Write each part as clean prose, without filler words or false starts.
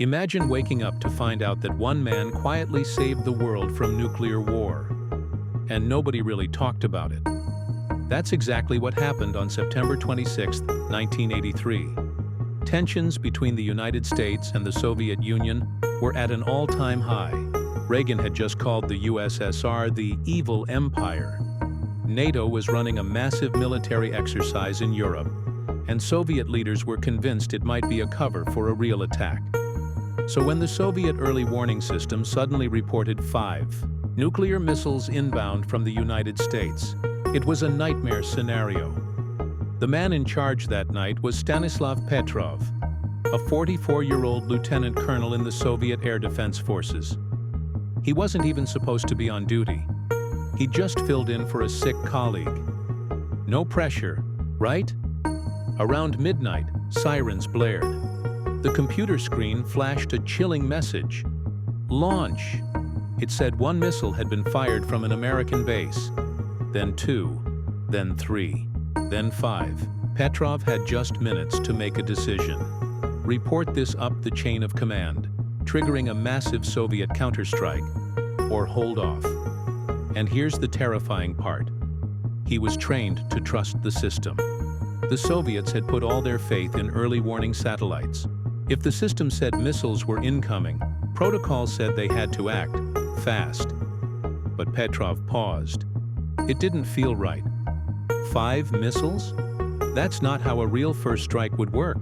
Imagine waking up to find out that one man quietly saved the world from nuclear war, and nobody really talked about it. That's exactly what happened on September 26, 1983. Tensions between the United States and the Soviet Union were at an all-time high. Reagan had just called the USSR the evil empire. NATO was running a massive military exercise in Europe, and Soviet leaders were convinced it might be a cover for a real attack. So when the Soviet early warning system suddenly reported 5 nuclear missiles inbound from the United States, it was a nightmare scenario. The man in charge that night was Stanislav Petrov, a 44-year-old lieutenant colonel in the Soviet Air Defense Forces. He wasn't even supposed to be on duty. He just filled in for a sick colleague. No pressure, right? Around midnight, sirens blared. The computer screen flashed a chilling message. Launch! It said 1 missile had been fired from an American base, then 2, then 3, then 5. Petrov had just minutes to make a decision. Report this up the chain of command, triggering a massive Soviet counterstrike, or hold off. And here's the terrifying part. He was trained to trust the system. The Soviets had put all their faith in early warning satellites. If the system said missiles were incoming, protocol said they had to act fast. But Petrov paused. It didn't feel right. 5 missiles? That's not how a real first strike would work.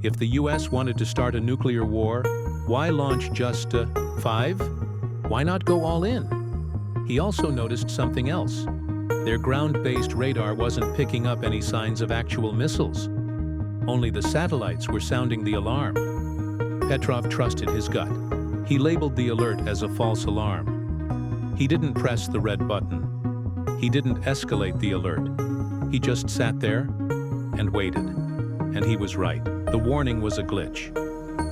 If the US wanted to start a nuclear war, why launch just 5? Why not go all in? He also noticed something else. Their ground-based radar wasn't picking up any signs of actual missiles. Only the satellites were sounding the alarm. Petrov trusted his gut. He labeled the alert as a false alarm. He didn't press the red button. He didn't escalate the alert. He just sat there and waited. And he was right. The warning was a glitch.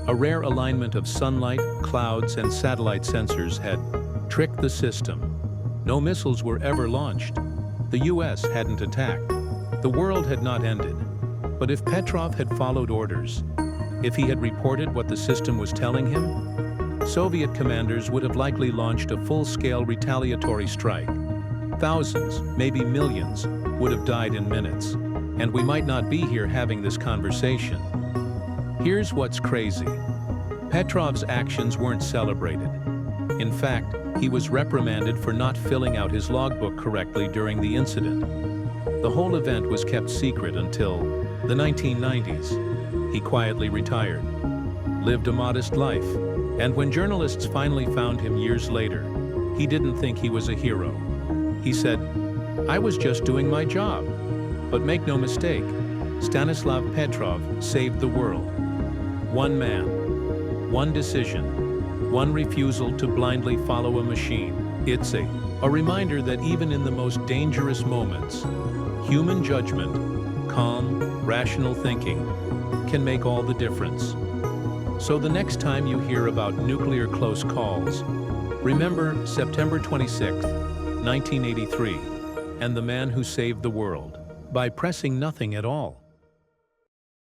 A rare alignment of sunlight, clouds, and satellite sensors had tricked the system. No missiles were ever launched. The US hadn't attacked. The world had not ended. But if Petrov had followed orders, if he had reported what the system was telling him, Soviet commanders would have likely launched a full-scale retaliatory strike. Thousands, maybe millions, would have died in minutes, and we might not be here having this conversation. Here's what's crazy. Petrov's actions weren't celebrated. In fact, he was reprimanded for not filling out his logbook correctly during the incident. The whole event was kept secret until the 1990s. He quietly retired, lived a modest life, and when journalists finally found him years later, he didn't think he was a hero. He said, "I was just doing my job." But make no mistake, Stanislav Petrov saved the world. One man, one decision, one refusal to blindly follow a machine. It's a reminder that even in the most dangerous moments, human judgment, calm, rational thinking, can make all the difference. So the next time you hear about nuclear close calls, remember September 26, 1983, and the man who saved the world by pressing nothing at all.